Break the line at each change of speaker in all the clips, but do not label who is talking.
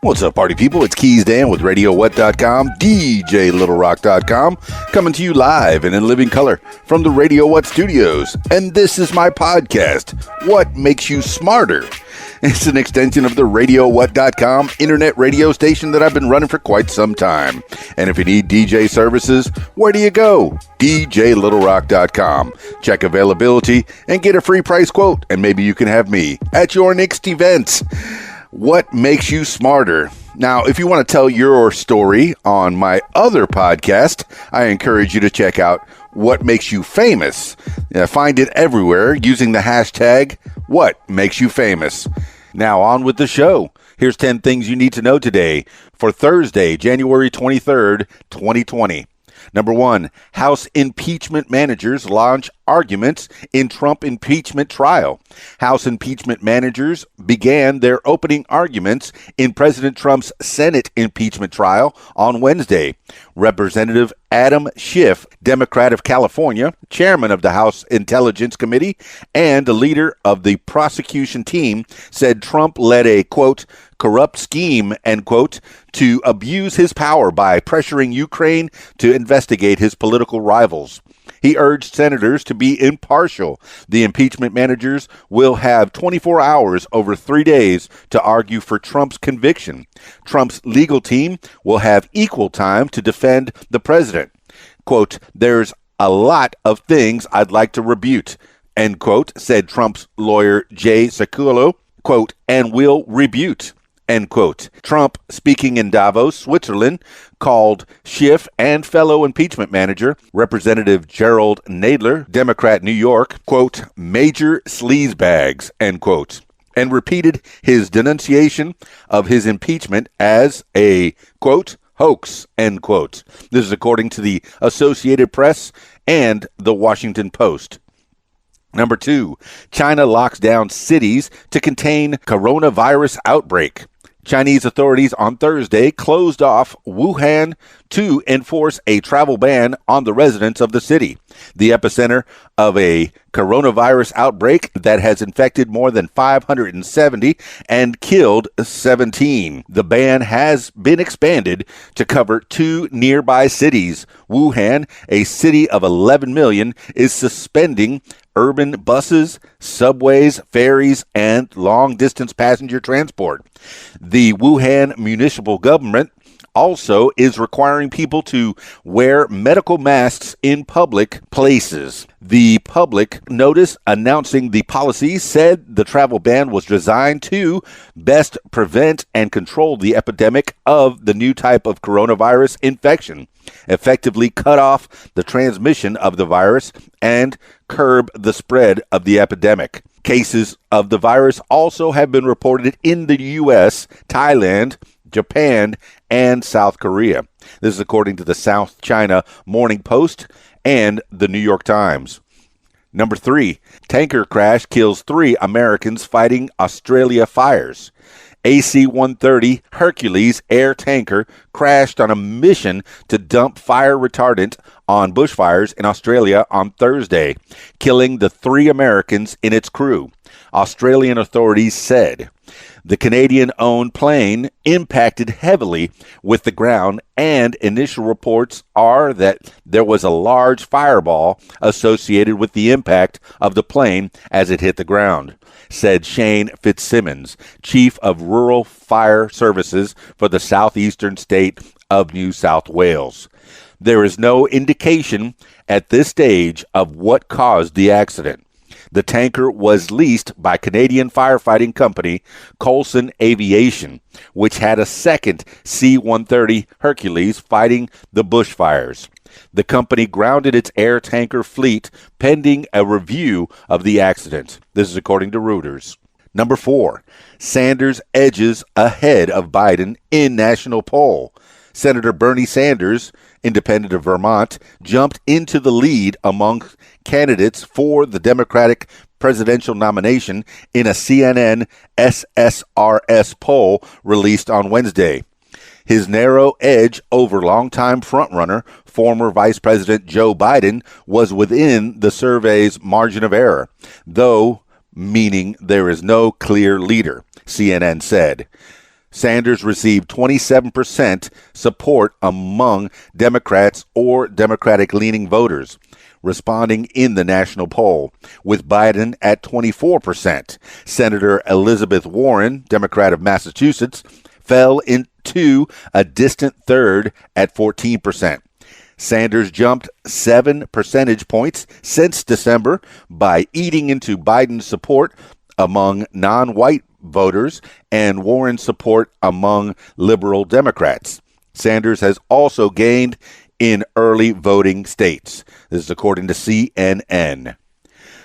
What's up, party people? It's Keys Dan with RadioWhat.com, DJLittleRock.com, coming to you live and in living color from the Radio What studios. And this is my podcast, What Makes You Smarter? It's an extension of the RadioWhat.com internet radio station that I've been running for quite some time. And if you need DJ services, where do you go? DJLittleRock.com. Check availability and get a free price quote, and maybe you can have me at your next event. What makes you smarter? Now, if you want to tell your story on my other podcast, I encourage you to check out What Makes You Famous. Find it everywhere using the hashtag What Makes You Famous. Now, on with the show. Here's 10 things you need to know today for Thursday, January 23rd, 2020. Number 1, House impeachment managers launch arguments in Trump impeachment trial. House impeachment managers began their opening arguments in President Trump's Senate impeachment trial on Wednesday. Representative Adam Schiff, Democrat of California, chairman of the House Intelligence Committee, and the leader of the prosecution team, said Trump led a, quote, corrupt scheme, end quote, to abuse his power by pressuring Ukraine to investigate his political rivals. He urged senators to be impartial. The impeachment managers will have 24 hours over 3 days to argue for Trump's conviction. Trump's legal team will have equal time to defend the president. Quote, there's a lot of things I'd like to rebut, end quote, said Trump's lawyer Jay Sekulow, quote, and will rebut. End quote. Trump, speaking in Davos, Switzerland, called Schiff and fellow impeachment manager, Representative Gerald Nadler, Democrat, New York, quote, major sleazebags, end quote, and repeated his denunciation of his impeachment as a, quote, hoax, end quote. This is according to the Associated Press and the Washington Post. Number 2, China locks down cities to contain coronavirus outbreak. Chinese authorities on Thursday closed off Wuhan to enforce a travel ban on the residents of the city, the epicenter of a coronavirus outbreak that has infected more than 570 and killed 17. The ban has been expanded to cover 2 nearby cities. Wuhan, a city of 11 million, is suspending urban buses, subways, ferries, and long-distance passenger transport. The Wuhan municipal government also is requiring people to wear medical masks in public places. The public notice announcing the policy said the travel ban was designed to best prevent and control the epidemic of the new type of coronavirus infection, effectively cut off the transmission of the virus, and curb the spread of the epidemic. Cases of the virus also have been reported in the U.S., Thailand, Japan, and South Korea. This is according to the South China Morning Post and the New York Times. Number 3, tanker crash kills 3 Americans fighting Australia fires. AC-130 Hercules air tanker crashed on a mission to dump fire retardant on bushfires in Australia on Thursday, killing the 3 Americans in its crew, Australian authorities said. The Canadian-owned plane impacted heavily with the ground, and initial reports are that there was a large fireball associated with the impact of the plane as it hit the ground, said Shane Fitzsimmons, Chief of Rural Fire Services for the southeastern state of New South Wales. There is no indication at this stage of what caused the accident. The tanker was leased by Canadian firefighting company Coulson Aviation, which had a second C-130 Hercules fighting the bushfires. The company grounded its air tanker fleet pending a review of the accident. This is according to Reuters. Number 4, Sanders edges ahead of Biden in national poll. Senator Bernie Sanders, independent of Vermont, jumped into the lead among candidates for the Democratic presidential nomination in a CNN SSRS poll released on Wednesday. His narrow edge over longtime frontrunner, former Vice President Joe Biden, was within the survey's margin of error, though meaning there is no clear leader, CNN said. Sanders received 27% support among Democrats or Democratic-leaning voters, responding in the national poll, with Biden at 24%. Senator Elizabeth Warren, Democrat of Massachusetts, fell into a distant third at 14%. Sanders jumped 7 percentage points since December by eating into Biden's support among non-white voters and Warren's support among liberal Democrats. Sanders has also gained in early voting states. This is according to CNN.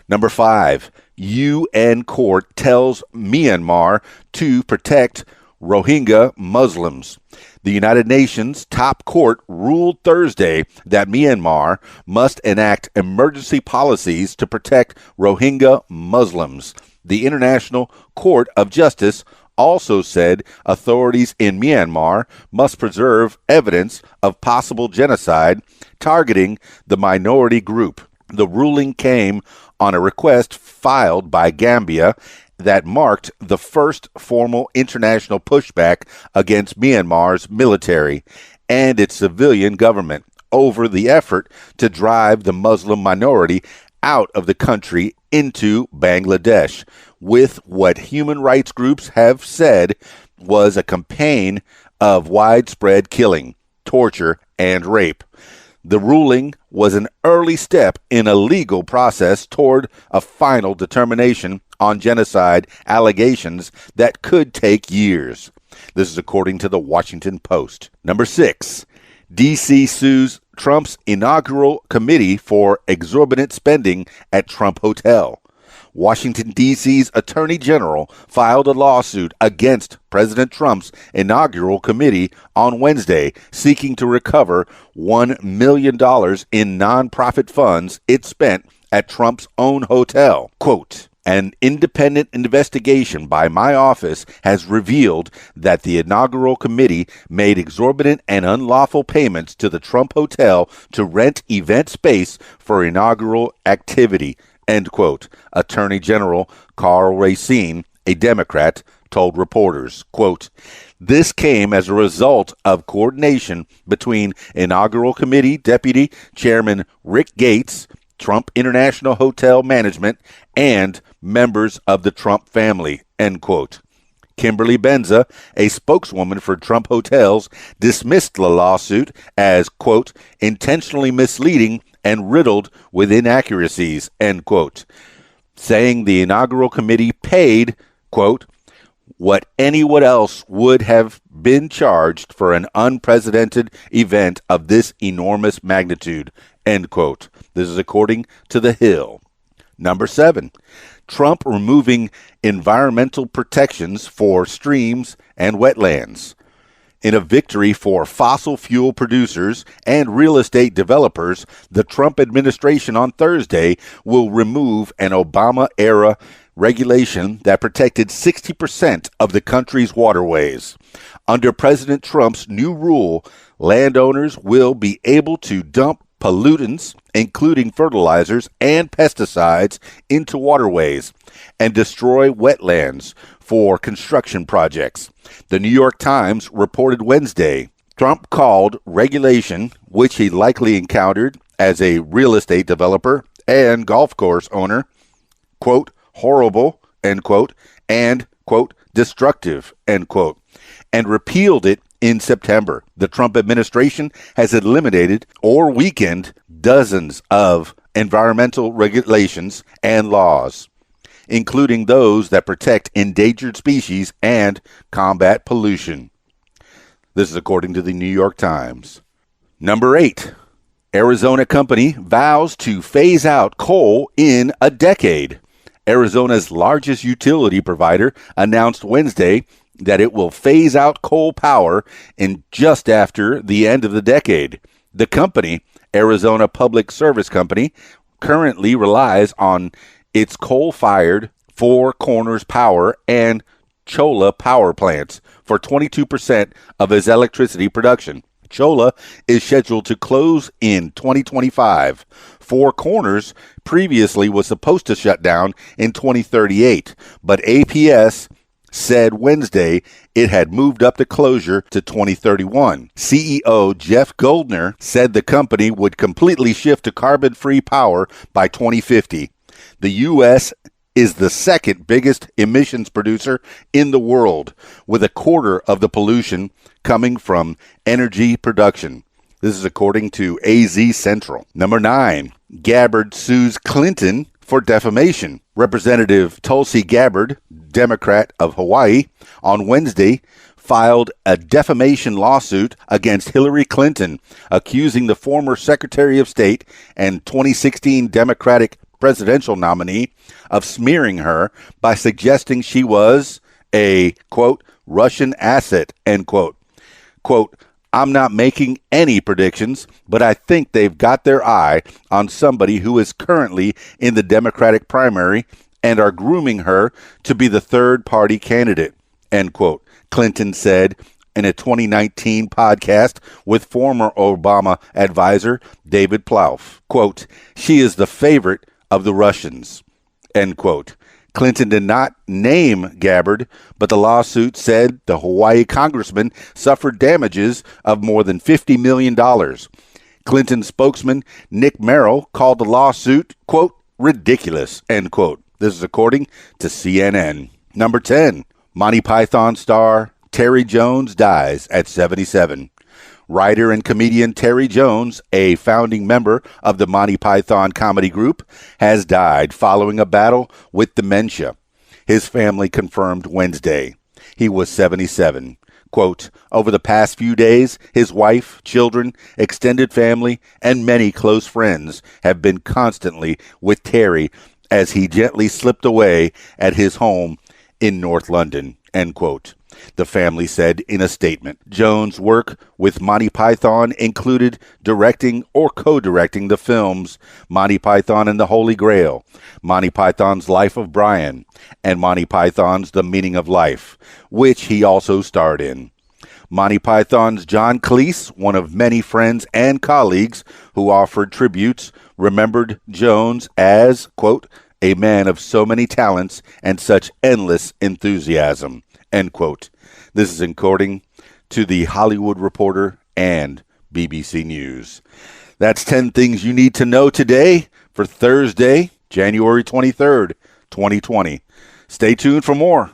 Number 5, UN court tells Myanmar to protect Rohingya Muslims. The United Nations top court ruled Thursday that Myanmar must enact emergency policies to protect Rohingya Muslims. The International Court of Justice also said authorities in Myanmar must preserve evidence of possible genocide targeting the minority group. The ruling came on a request filed by Gambia that marked the first formal international pushback against Myanmar's military and its civilian government over the effort to drive the Muslim minority out of the country into Bangladesh, with what human rights groups have said was a campaign of widespread killing, torture, and rape. The ruling was an early step in a legal process toward a final determination on genocide allegations that could take years. This is according to the Washington Post. Number 6, D.C. sues Trump's inaugural committee for exorbitant spending at Trump Hotel. Washington, D.C.'s Attorney General filed a lawsuit against President Trump's inaugural committee on Wednesday, seeking to recover $1 million in nonprofit funds it spent at Trump's own hotel. Quote, "An independent investigation by my office has revealed that the inaugural committee made exorbitant and unlawful payments to the Trump Hotel to rent event space for inaugural activity," end quote. Attorney General Karl Racine, a Democrat, told reporters, quote, "This came as a result of coordination between inaugural committee Deputy Chairman Rick Gates, Trump International Hotel Management, and members of the Trump family," end quote. Kimberly Benza, a spokeswoman for Trump Hotels, dismissed the lawsuit as, quote, "intentionally misleading and riddled with inaccuracies," end quote, saying the inaugural committee paid, quote, "what anyone else would have been charged for an unprecedented event of this enormous magnitude," end quote. This is according to The Hill. Number 7, Trump removing environmental protections for streams and wetlands. In a victory for fossil fuel producers and real estate developers, the Trump administration on Thursday will remove an Obama-era regulation that protected 60% of the country's waterways. Under President Trump's new rule, landowners will be able to dump pollutants, including fertilizers and pesticides, into waterways and destroy wetlands for construction projects. The New York Times reported Wednesday Trump called regulation, which he likely encountered as a real estate developer and golf course owner, quote, "horrible," end quote, and, quote, "destructive," end quote, and repealed it in September. The Trump administration has eliminated or weakened dozens of environmental regulations and laws, including those that protect endangered species and combat pollution. This is according to the New York Times. Number 8, Arizona company vows to phase out coal in a decade. Arizona's largest utility provider announced Wednesday that it will phase out coal power in just after the end of the decade. The company, Arizona Public Service Company, currently relies on its coal-fired Four Corners Power and Cholla power plants for 22% of its electricity production. Cholla is scheduled to close in 2025. Four Corners previously was supposed to shut down in 2038, but APS said Wednesday it had moved up the closure to 2031. CEO Jeff Goldner said the company would completely shift to carbon-free power by 2050. The U.S. is the second biggest emissions producer in the world, with a quarter of the pollution coming from energy production. This is according to AZ Central. Number 9, Gabbard sues Clinton for defamation. Representative Tulsi Gabbard, Democrat of Hawaii, on Wednesday filed a defamation lawsuit against Hillary Clinton, accusing the former Secretary of State and 2016 Democratic presidential nominee of smearing her by suggesting she was a, quote, Russian asset, end quote. Quote, I'm not making any predictions, but I think they've got their eye on somebody who is currently in the Democratic primary and are grooming her to be the third-party candidate, end quote, Clinton said in a 2019 podcast with former Obama advisor David Plouffe. Quote, she is the favorite of the Russians, end quote. Clinton did not name Gabbard, but the lawsuit said the Hawaii congressman suffered damages of more than $50 million. Clinton spokesman Nick Merrill called the lawsuit, quote, ridiculous, end quote. This is according to CNN. Number 10, Monty Python star Terry Jones dies at 77. Writer and comedian Terry Jones, a founding member of the Monty Python comedy group, has died following a battle with dementia. His family confirmed Wednesday. He was 77. Quote, over the past few days, his wife, children, extended family, and many close friends have been constantly with Terry as he gently slipped away at his home in North London, end quote. The family said in a statement. Jones' work with Monty Python included directing or co-directing the films Monty Python and the Holy Grail, Monty Python's Life of Brian, and Monty Python's The Meaning of Life, which he also starred in. Monty Python's John Cleese, one of many friends and colleagues who offered tributes, remembered Jones as, quote, a man of so many talents and such endless enthusiasm, end quote. This is according to The Hollywood Reporter and BBC News. That's 10 things you need to know today for Thursday, January 23rd, 2020. Stay tuned for more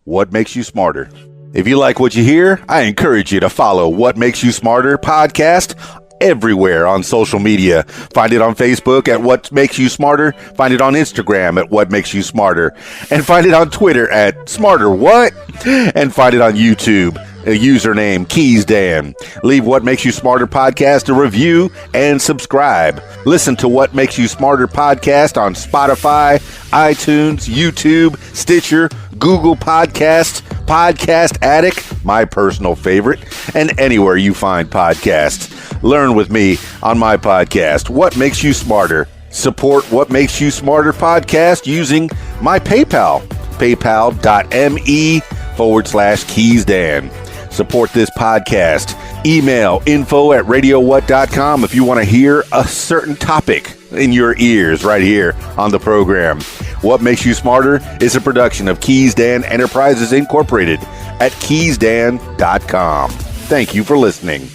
What Makes You Smarter. If you like what you hear, I encourage you to follow What Makes You Smarter podcast everywhere on social media. Find it on Facebook at What Makes You Smarter. Find it on Instagram at What Makes You Smarter. And find it on Twitter at Smarter What? And find it on YouTube. A username Keys Dan. Leave What Makes You Smarter podcast a review and subscribe. Listen to What Makes You Smarter podcast on Spotify, iTunes, YouTube, Stitcher, Google Podcasts, Podcast Addict, my personal favorite, and anywhere you find podcasts. Learn with me on my podcast, What Makes You Smarter. Support What Makes You Smarter podcast using my PayPal, paypal.me/KeysDan. Support this podcast. Email info@radiowhat.com if you want to hear a certain topic in your ears right here on the program. What Makes You Smarter is a production of Keys Dan Enterprises Incorporated at keysdan.com. Thank you for listening.